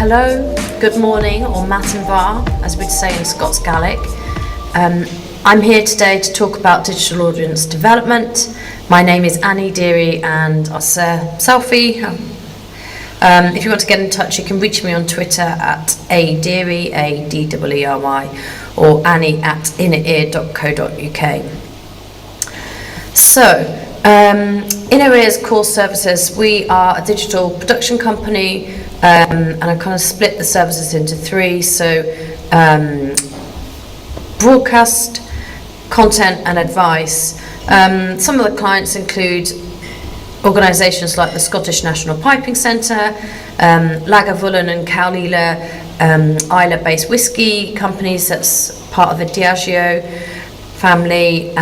Hello, good morning, or Matin Var, as we'd say in Scots Gaelic. I'm here today to talk about digital audience development. My name is Anny, Deery, and our selfie. If you want to get in touch, you can reach me on Twitter at Deery, Addery, or Anny at innerear.co.uk. So, Inner Ear's core services, we are a digital production company, and I kind of split the services into three. So, broadcast, content, and advice. Some of the clients include organisations like the Scottish National Piping Centre, Lagavulin and Cowlila, Islay-based whisky companies that's part of the Diageo family,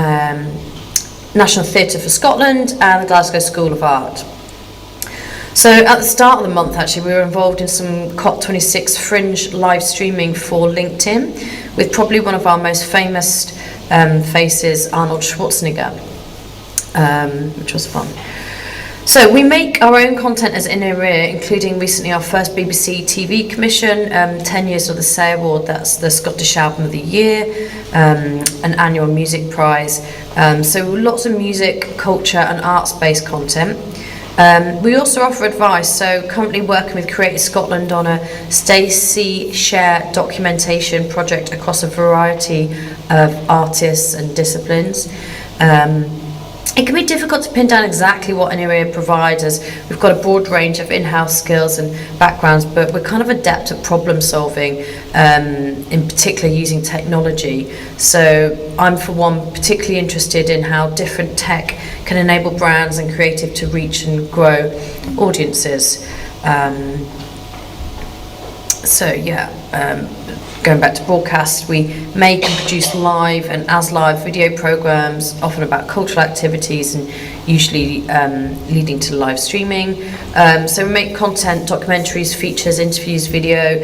National Theatre for Scotland, and the Glasgow School of Art. So at the start of the month, actually, we were involved in some COP26 fringe live streaming for LinkedIn, with probably one of our most famous faces, Arnold Schwarzenegger, which was fun. So we make our own content as Inner Ear, including recently our first BBC TV commission, 10 years of the Say Award, that's the Scottish Album of the Year, an annual music prize. So lots of music, culture and arts-based content. We also offer advice, so currently working with Creative Scotland on a Stay, See, Share documentation project across a variety of artists and disciplines. It can be difficult to pin down exactly what Inner Ear provides, as we've got a broad range of in-house skills and backgrounds, but we're kind of adept at problem solving, in particular using technology. So I'm, for one, particularly interested in how different tech can enable brands and creative to reach and grow audiences. Going back to broadcast, we make and produce live and as live video programs, often about cultural activities and usually leading to live streaming. So we make content, documentaries, features, interviews, video,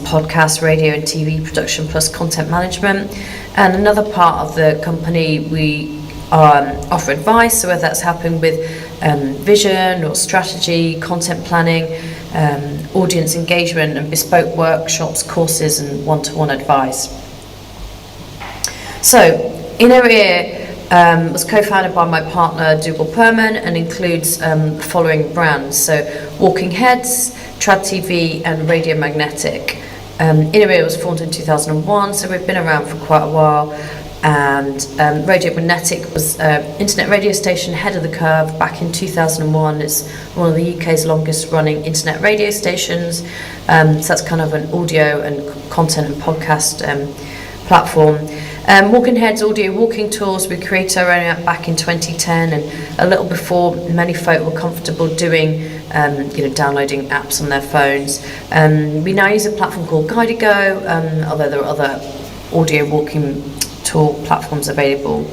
podcasts, radio and TV production, plus content management. And another part of the company, we offer advice, so whether that's helping with vision or strategy, content planning, audience engagement and bespoke workshops, courses and one-to-one advice. So, Inner Ear was co-founded by my partner Dougal Perman and includes the following brands, so Walking Heads, Trad TV and Radio Magnetic. Inner Ear was formed in 2001, so we've been around for quite a while. And Radio Magnetic was an internet radio station ahead of the curve back in 2001. It's one of the UK's longest running internet radio stations. So that's kind of an audio and content and podcast platform. Walking Heads audio walking tours, we created our own app back in 2010, and a little before many folk were comfortable doing downloading apps on their phones. We now use a platform called Guide-A-Go, although there are other audio walking tour platforms available.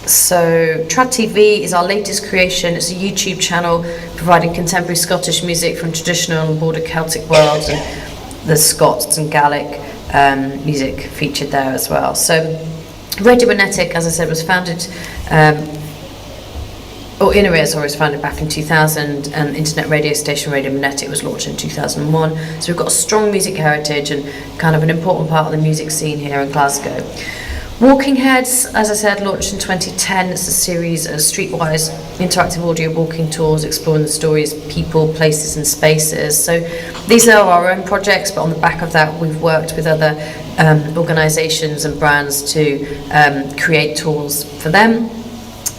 So Trad TV is our latest creation. It's a YouTube channel providing contemporary Scottish music from traditional and border Celtic worlds, and the Scots and Gaelic music featured there as well. So Radio Magnetic, as I said, was founded Inner Ear was founded back in 2000, and internet radio station Radio Magnetic was launched in 2001. So we've got a strong music heritage and kind of an important part of the music scene here in Glasgow. Walking Heads, as I said, launched in 2010. It's a series of streetwise interactive audio walking tours exploring the stories, people, places and spaces. So these are our own projects, but on the back of that we've worked with other organisations and brands to create tours for them.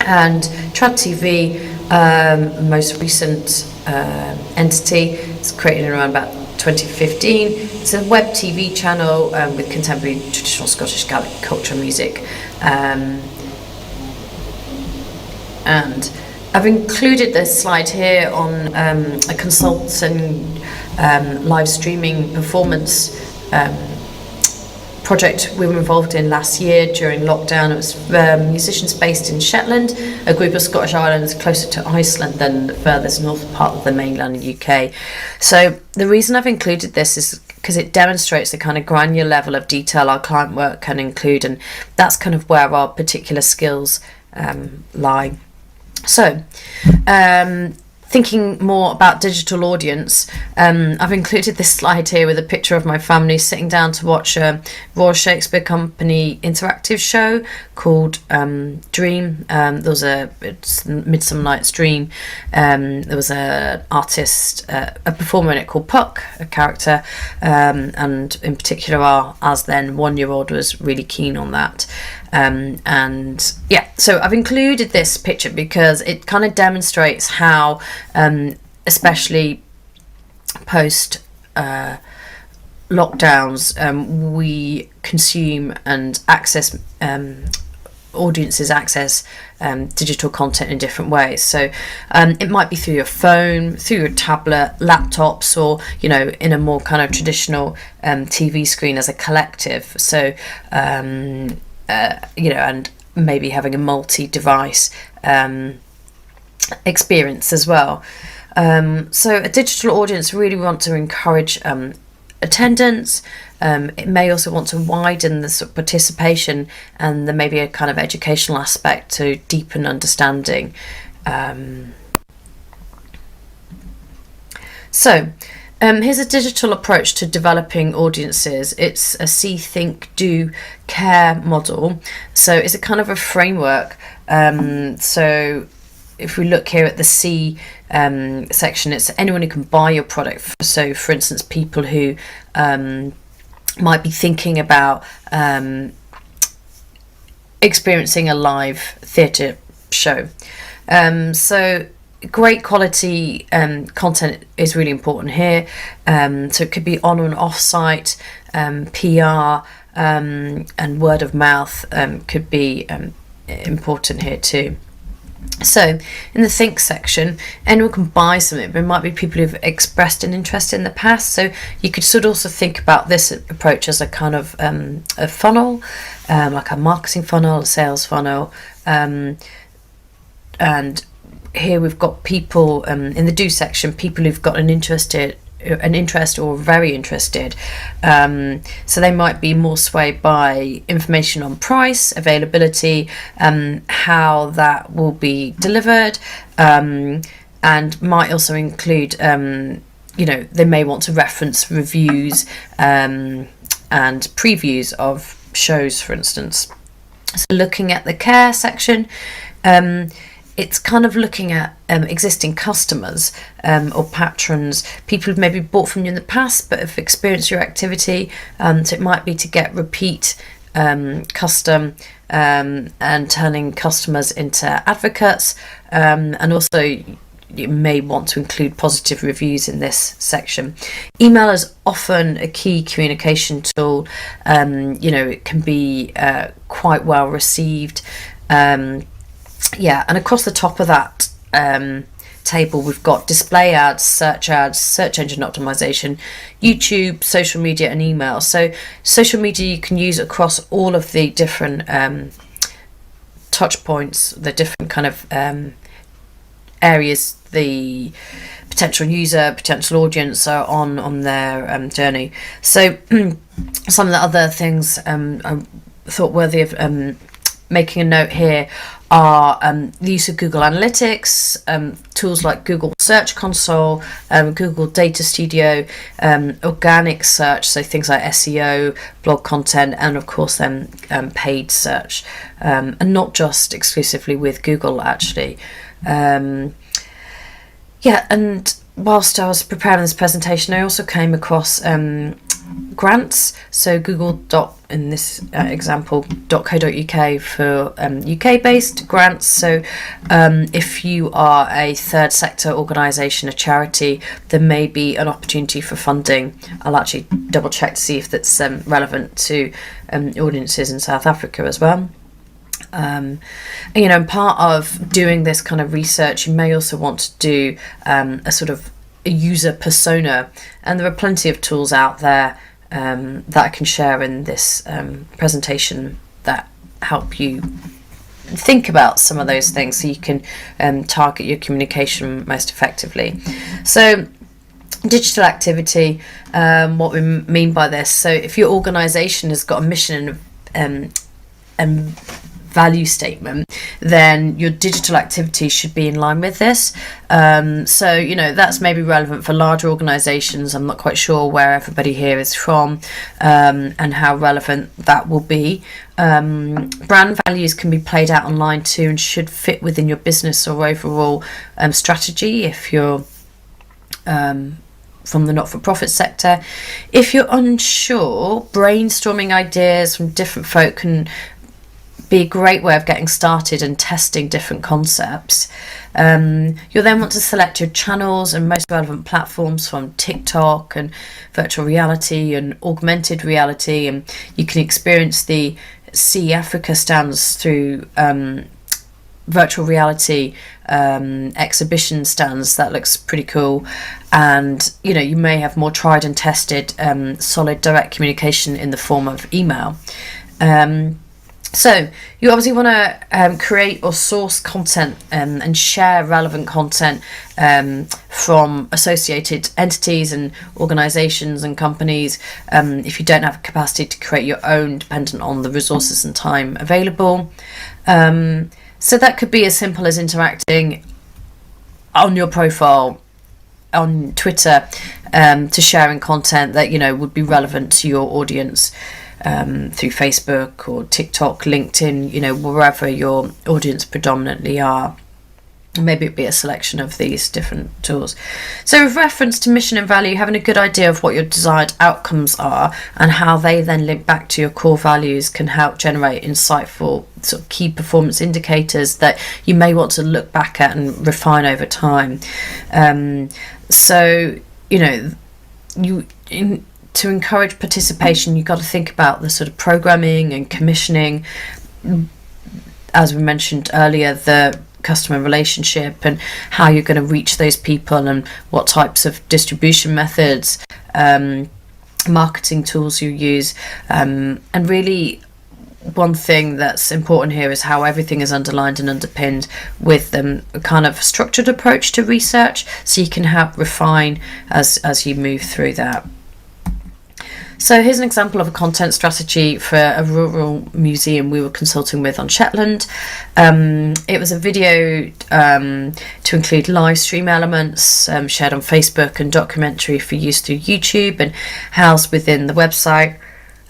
And Trad TV, most recent entity, it's created around about 2015. It's a web TV channel with contemporary traditional Scottish Gaelic culture and music. And I've included this slide here on a consultant live streaming performance project we were involved in last year during lockdown. It was musicians based in Shetland, a group of Scottish islands closer to Iceland than the furthest north part of the mainland UK. So the reason I've included this is because it demonstrates the kind of granular level of detail our client work can include, and that's kind of where our particular skills lie. So thinking more about digital audience, I've included this slide here with a picture of my family sitting down to watch a Royal Shakespeare Company interactive show called Dream. There was it's Midsummer Night's Dream. There was an artist, a performer in it called Puck, a character, and in particular our as then 1-year-old was really keen on that. And yeah, so I've included this picture because it kind of demonstrates how, especially post lockdowns, we consume and access audiences access digital content in different ways. So it might be through your phone, through your tablet, laptops, or in a more kind of traditional TV screen as a collective. So and maybe having a multi-device experience as well. So a digital audience really want to encourage attendance. It may also want to widen the sort of participation, and there may be a kind of educational aspect to deepen understanding. Here's a digital approach to developing audiences. It's a see, think, do, care model. So it's a kind of a framework. So if we look here at the C section, it's anyone who can buy your product. So for instance, people who might be thinking about experiencing a live theatre show. So great quality content is really important here. So it could be on and off site, PR, and word of mouth could be important here too. So in the think section, anyone can buy something, but it might be people who've expressed an interest in the past. So you could sort of also think about this approach as a kind of a funnel, like a marketing funnel, a sales funnel, and here we've got people in the do section, people who've got an interest or very interested. So they might be more swayed by information on price, availability, how that will be delivered, and might also include, they may want to reference reviews and previews of shows, for instance. So looking at the care section, it's kind of looking at existing customers or patrons, people who've maybe bought from you in the past but have experienced your activity. So it might be to get repeat custom and turning customers into advocates. And also you may want to include positive reviews in this section. Email is often a key communication tool. It can be quite well received. And across the top of that table, we've got display ads, search engine optimization, YouTube, social media, and email. So social media you can use across all of the different touch points, the different kind of areas the potential user, potential audience are on their journey. So some of the other things I thought worthy of making a note here are the use of Google Analytics, tools like Google Search Console, Google Data Studio, organic search, so things like SEO, blog content, and of course then paid search, and not just exclusively with Google actually. And whilst I was preparing this presentation, I also came across grants. So Google in this example .co.uk for UK based grants. So if you are a third sector organisation, a charity, there may be an opportunity for funding. I'll actually double check to see if that's relevant to audiences in South Africa as well. And part of doing this kind of research, you may also want to do a sort of a user persona, and there are plenty of tools out there that I can share in this presentation that help you think about some of those things so you can target your communication most effectively. So digital activity, what we mean by this, so if your organisation has got a mission and value statement, then your digital activity should be in line with this. So, you know, that's maybe relevant for larger organisations. I'm not quite sure where everybody here is from, and how relevant that will be. Brand values can be played out online too, and should fit within your business or overall strategy if you're from the not-for-profit sector. If you're unsure, brainstorming ideas from different folk can be a great way of getting started and testing different concepts. You'll then want to select your channels and most relevant platforms from TikTok and virtual reality and augmented reality, and you can experience the SEAfrica stands through virtual reality exhibition stands. That looks pretty cool. And you know, you may have more tried and tested solid direct communication in the form of email. So you obviously want to create or source content and share relevant content from associated entities and organisations and companies, if you don't have capacity to create your own, dependent on the resources and time available. So that could be as simple as interacting on your profile on Twitter to sharing content that, you know, would be relevant to your audience through Facebook or TikTok, LinkedIn, you know, wherever your audience predominantly are. Maybe it'd be a selection of these different tools. So with reference to mission and value, having a good idea of what your desired outcomes are and how they then link back to your core values can help generate insightful sort of key performance indicators that you may want to look back at and refine over time. So, you know, to encourage participation, you've got to think about the sort of programming and commissioning, as we mentioned earlier, the customer relationship and how you're going to reach those people and what types of distribution methods, marketing tools you use, and really one thing that's important here is how everything is underlined and underpinned with a kind of structured approach to research, so you can help refine as you move through that. So here's an example of a content strategy for a rural museum we were consulting with on Shetland. It was a video to include live stream elements shared on Facebook and documentary for use through YouTube and housed within the website.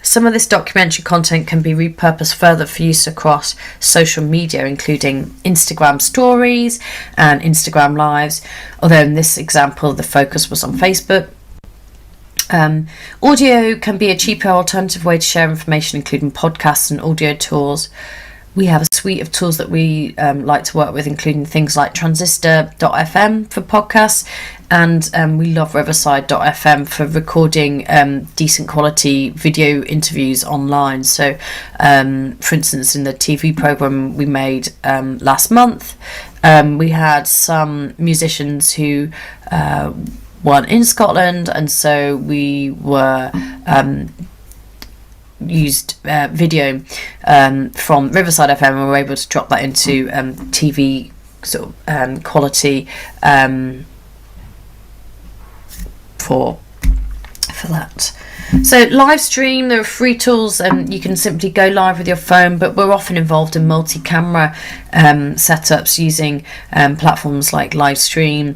Some of this documentary content can be repurposed further for use across social media, including Instagram stories and Instagram lives, although in this example the focus was on Facebook. Audio can be a cheaper alternative way to share information, including podcasts and audio tools. We have a suite of tools that we like to work with, including things like transistor.fm for podcasts, and we love riverside.fm for recording decent quality video interviews online. So for instance, in the TV programme we made last month, we had some musicians who weren't in Scotland, and so we were used video from Riverside FM, and we were able to drop that into TV sort of quality for that. So live stream, there are free tools, and you can simply go live with your phone, but we're often involved in multi-camera setups using platforms like Livestream.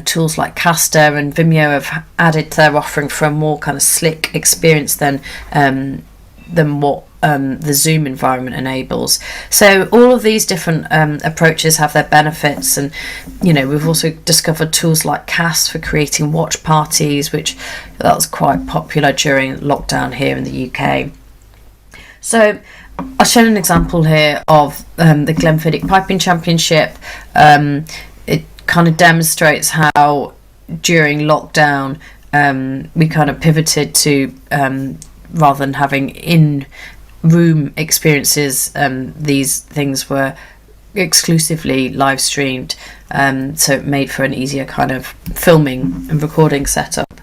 Tools like Caster and Vimeo have added to their offering for a more kind of slick experience than what the Zoom environment enables. So all of these different approaches have their benefits, and you know, we've also discovered tools like Cast for creating watch parties, which that was quite popular during lockdown here in the UK. So I'll show an example here of the Glenfiddich Piping Championship. It kind of demonstrates how during lockdown we kind of pivoted to rather than having in-room experiences, these things were exclusively live streamed, so it made for an easier kind of filming and recording setup.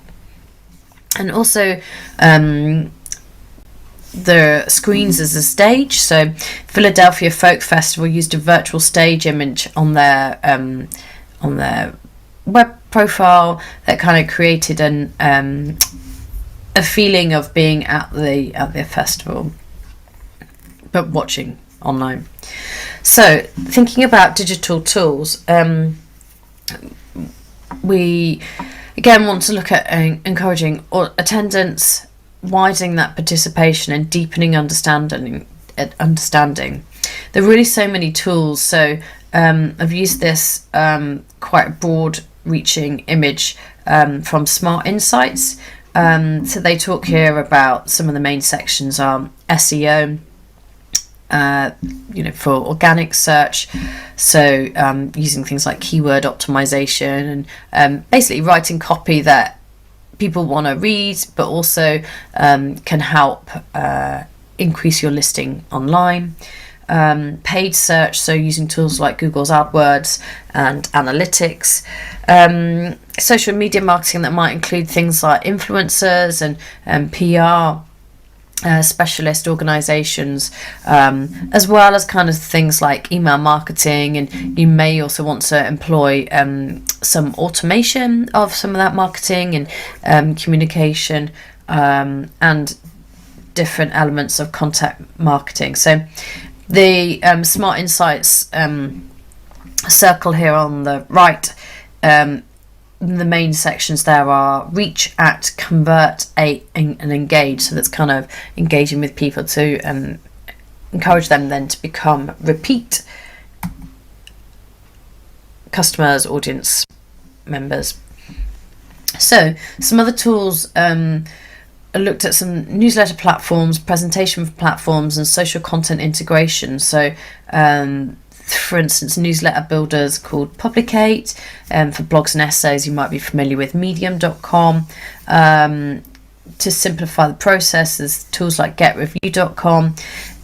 And also the screens as a stage. So Philadelphia Folk Festival used a virtual stage image on their web profile that kind of created a feeling of being at the festival, but watching online. So thinking about digital tools, we again want to look at encouraging attendance, widening that participation, and deepening understanding. There are really so many tools. So I've used this quite a broad reaching image from Smart Insights. So they talk here about some of the main sections are SEO, for organic search, so using things like keyword optimization and basically writing copy that people want to read, but also can help increase your listing online. Paid search, so using tools like Google's AdWords and analytics. Social media marketing that might include things like influencers and PR specialist organizations, as well as kind of things like email marketing, and you may also want to employ some automation of some of that marketing and communication, and different elements of content marketing. So the Smart Insights circle here on the right, the main sections there are reach, act, convert, and engage. So that's kind of engaging with people to encourage them then to become repeat customers, audience members. So some other tools, I looked at some newsletter platforms, presentation platforms, and social content integration. So for instance, newsletter builders called Publicate. For blogs and essays, you might be familiar with medium.com. To simplify the process, there's tools like getreview.com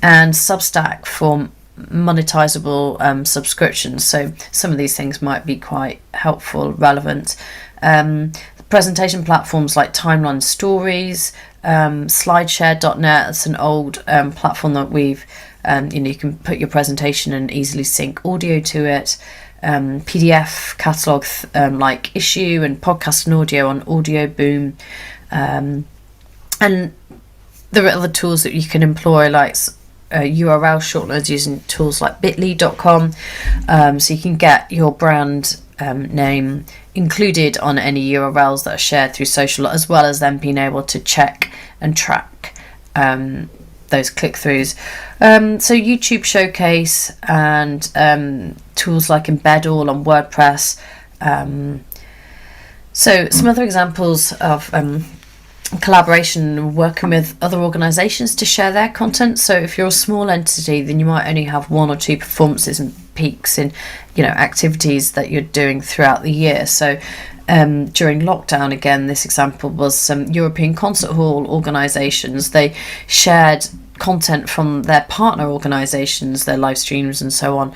and Substack for monetizable subscriptions. So some of these things might be quite helpful, relevant. Presentation platforms like Timeline Stories, slideshare.net, that's an old platform that we've you can put your presentation and easily sync audio to it. PDF catalog like Issue, and podcast and audio on Audio Boom, and there are other tools that you can employ like URL shorteners using tools like bit.ly.com, so you can get your brand name included on any URLs that are shared through social, as well as then being able to check and track those click-throughs. So YouTube Showcase and tools like Embed All on WordPress. So some other examples of collaboration, working with other organisations to share their content. So if you're a small entity, then you might only have one or two performances and peaks in activities that you're doing throughout the year. So during lockdown, again, this example was some European concert hall organisations. They shared content from their partner organisations, their live streams and so on,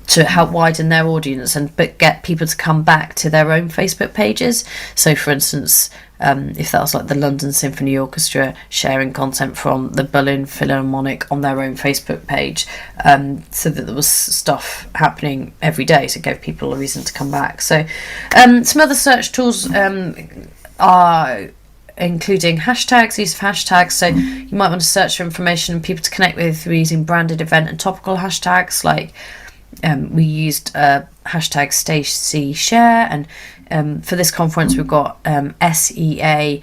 to help widen their audience but get people to come back to their own Facebook pages. So for instance, if that was like the London Symphony Orchestra sharing content from the Berlin Philharmonic on their own Facebook page, so that there was stuff happening every day, so it gave people a reason to come back. So some other search tools are including hashtags, use of hashtags. So you might want to search for information and people to connect with using branded event and topical hashtags. Like we used hashtag StaceyShare, and for this conference we've got SEAfrica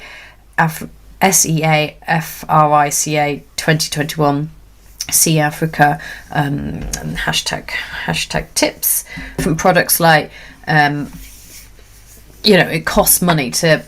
2021, SEAfrica, and hashtag tips. Different products like it costs money to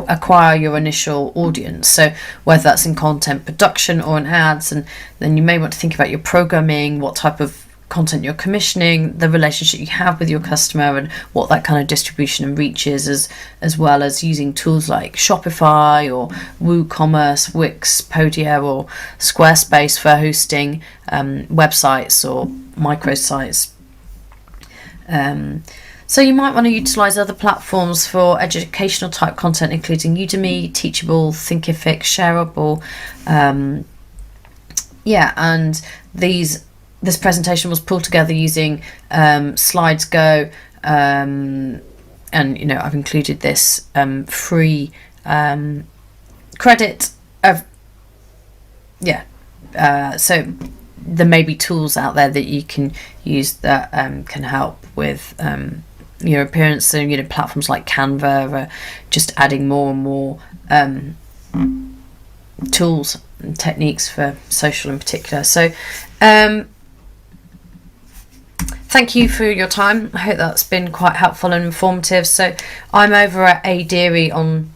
acquire your initial audience, so whether that's in content production or in ads, and then you may want to think about your programming, what type of content you're commissioning, the relationship you have with your customer, and what that kind of distribution and reach is, as well as using tools like Shopify or WooCommerce, Wix, Podia, or Squarespace for hosting websites or microsites. So you might want to utilise other platforms for educational type content, including Udemy, Teachable, Thinkific, Shareable. And this presentation was pulled together using SlidesGo, and I've included this free credit of So there may be tools out there that you can use that can help with your appearance. So, you know, platforms like Canva are just adding more and more tools and techniques for social in particular. So thank you for your time. I hope that's been quite helpful and informative. So I'm over at Deery on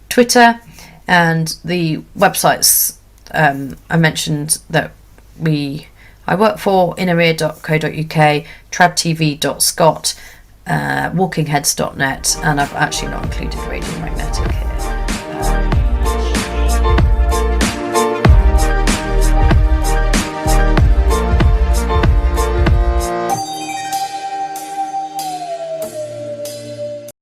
Twitter, and the websites I mentioned that I work for, innerear.co.uk, tradtv.scot, walkingheads.net, and I've actually not included Radio Magnetic.